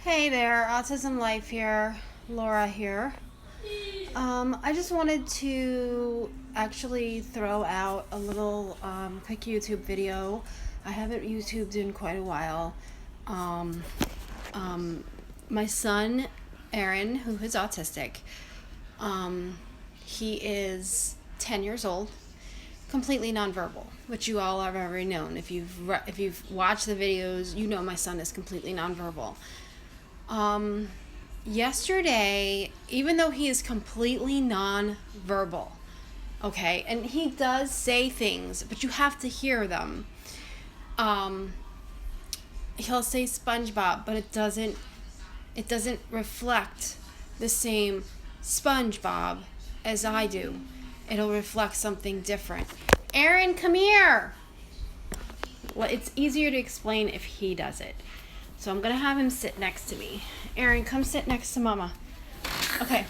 Hey there, Autism Life here, Laura here. I just wanted to actually throw out a little quick YouTube video. I haven't YouTubed in quite a while. My son, Aaron, who is autistic, he is 10 years old, completely nonverbal, which you all have already known. If you've watched the videos, you know my son is completely nonverbal. Yesterday, even though he is completely non-verbal, okay, and he does say things, but you have to hear them. He'll say SpongeBob, but it doesn't reflect the same SpongeBob as I do. It'll reflect something different. Aaron, come here. Well, it's easier to explain if he does it. So I'm going to have him sit next to me. Aaron, come sit next to Mama. Okay.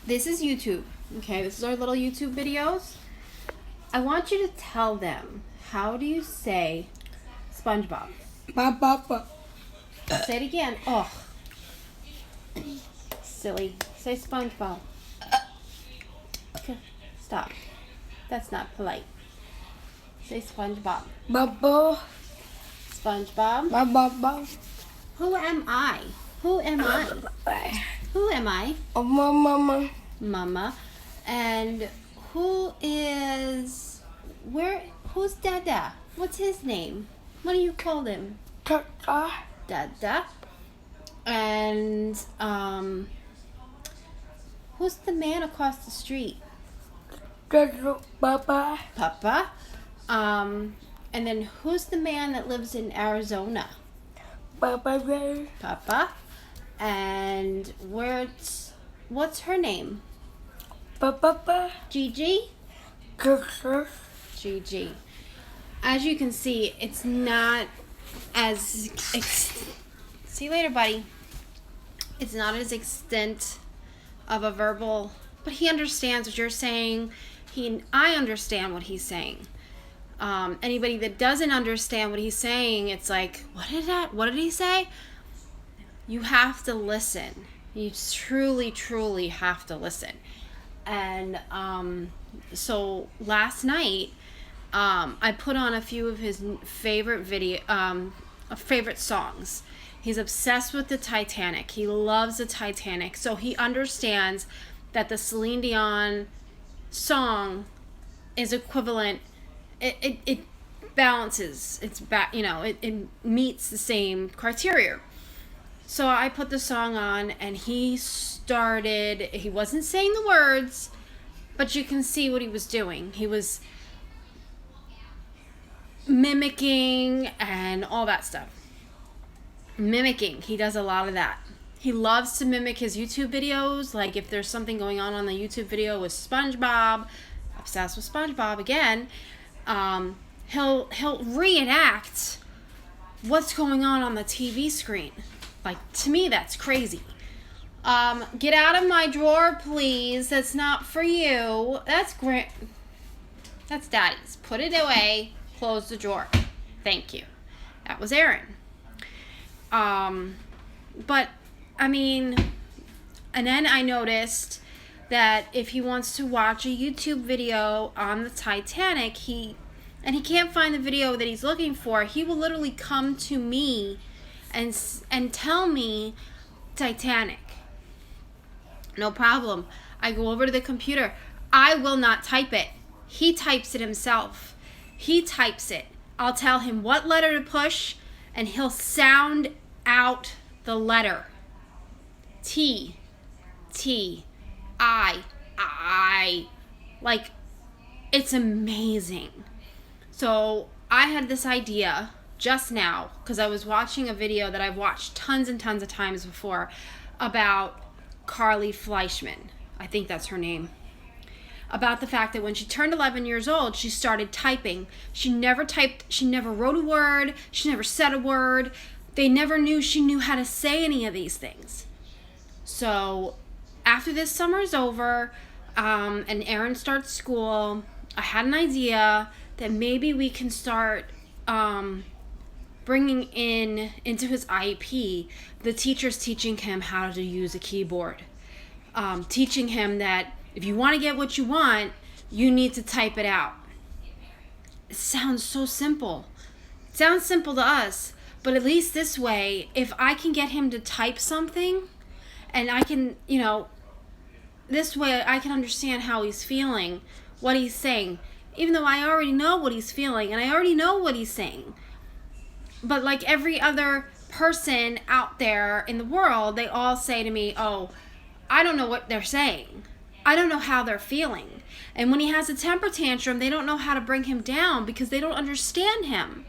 This is YouTube. Okay, this is our little YouTube videos. I want you to tell them, how do you say SpongeBob? Ba. Say it again. Oh. Silly. Say SpongeBob. Okay, stop. That's not polite. Say SpongeBob. Bubble. SpongeBob. Ba. Who am I? Who am I? Who am I? Mama. Mama. And who's Dada? What's his name? What do you call him? Tata. Dada. And who's the man across the street? Papa. Papa. And then who's the man that lives in Arizona? Papa. Papa. And what's her name? Papa. Gigi? Gigi. Gigi. As you can see, it's not as see you later, buddy. It's not as extent of a verbal, but he understands what you're saying. I understand what he's saying. Anybody that doesn't understand what he's saying, it's like, what did he say? You have to listen. You truly have to listen. And so last night, I put on a few of his favorite songs. He's obsessed with the Titanic. He loves the Titanic. So he understands that the Celine Dion song is equivalent. It balances. It meets the same criteria. So I put the song on, and he wasn't saying the words, but you can see what he was doing. He was mimicking and all that stuff. Mimicking. He does a lot of that. He loves to mimic his YouTube videos. Like if there's something going on the YouTube video with SpongeBob, obsessed with SpongeBob again, he'll reenact what's going on the TV screen. Like, to me, that's crazy. Get out of my drawer, please. That's not for you. That's great. That's Daddy's. Put it away. Close the drawer. Thank you. That was Aaron. But, I mean, and then I noticed that if he wants to watch a YouTube video on the Titanic, and he can't find the video that he's looking for, he will literally come to me and tell me Titanic. No problem. I go over to the computer. I will not type it. He types it himself. He types it. I'll tell him what letter to push, and he'll sound out the letter. T, I. Like, it's amazing. So I had this idea just now, because I was watching a video that I've watched tons and tons of times before about Carly Fleischman. I think that's her name. About the fact that when she turned 11 years old, she started typing. She never typed, she never wrote a word, she never said a word. They never knew she knew how to say any of these things. So after this summer's over, and Aaron starts school, I had an idea that maybe we can start bringing into his IEP, the teacher's teaching him how to use a keyboard, teaching him that if you want to get what you want, you need to type it out. It sounds so simple. It sounds simple to us, but at least this way, if I can get him to type something, and I can, this way I can understand how he's feeling, what he's saying, even though I already know what he's feeling and I already know what he's saying. But like every other person out there in the world, they all say to me, oh, I don't know what they're saying. I don't know how they're feeling. And when he has a temper tantrum, they don't know how to bring him down because they don't understand him.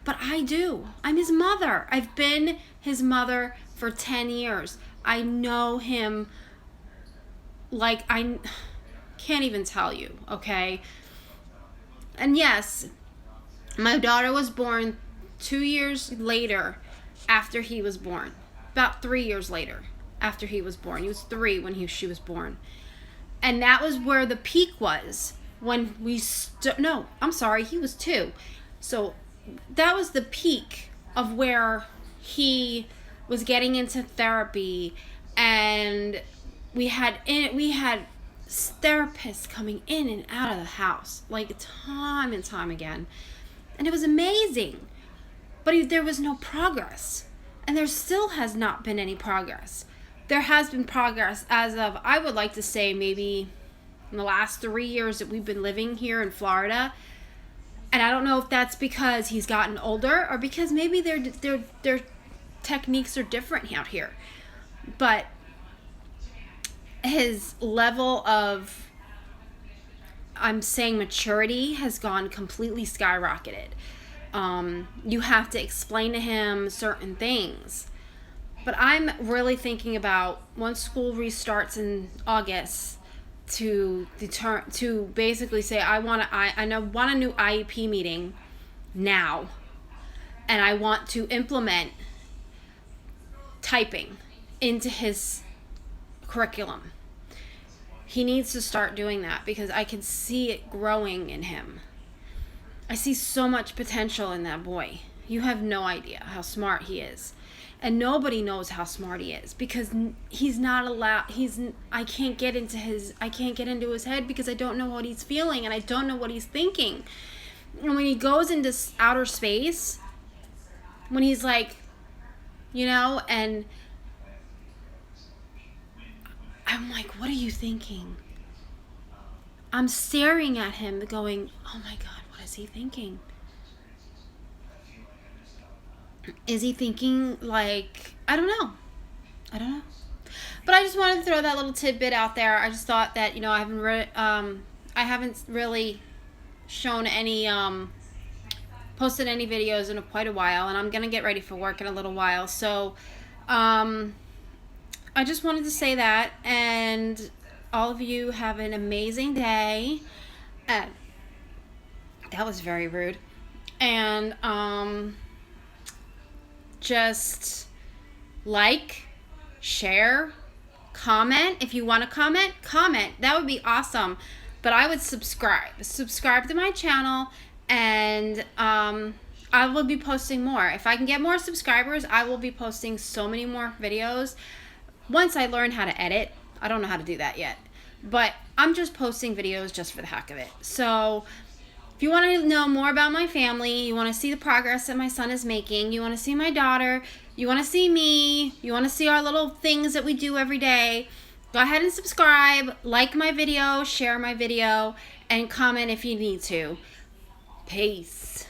But I do. I'm his mother. I've been his mother for 10 years. I know him like I can't even tell you, okay? And yes, my daughter was born 2 years later after he was born. About 3 years later after he was born. He was 3 when she was born. And that was where the peak was when we no, I'm sorry, he was 2. So that was the peak of where he was getting into therapy, and we had therapists coming in and out of the house like time and time again, and it was amazing. But there was no progress, and there still has not been any progress. There has been progress as of, I would like to say, maybe in the last 3 years that we've been living here in Florida. And I don't know if that's because he's gotten older or because maybe their techniques are different out here. But his level of, I'm saying, maturity has gone completely skyrocketed. You have to explain to him certain things. But I'm really thinking about, once school restarts in August, to basically say I want a new IEP meeting now, and I want to implement typing into his curriculum. He needs to start doing that because I can see it growing in him. I see so much potential in that boy. You have no idea how smart he is. And nobody knows how smart he is because he's not allowed. I can't get into his head because I don't know what he's feeling and I don't know what he's thinking. And when he goes into outer space, when he's like, and I'm like, what are you thinking? I'm staring at him going, oh my God, what is he thinking? Is he thinking like, I don't know. But I just wanted to throw that little tidbit out there. I just thought that, I haven't really shown any, posted any videos in quite a while, and I'm going to get ready for work in a little while. So, I just wanted to say that, and all of you have an amazing day. That was very rude. And, just like, share, comment. If you want to comment. That would be awesome. But I would subscribe to my channel, and I will be posting more. If I can get more subscribers, I will be posting so many more videos once I learn how to edit. I don't know how to do that yet, but I'm just posting videos just for the heck of it. So if you want to know more about my family, you want to see the progress that my son is making, you want to see my daughter, you want to see me, you want to see our little things that we do every day, go ahead and subscribe, like my video, share my video, and comment if you need to. Peace.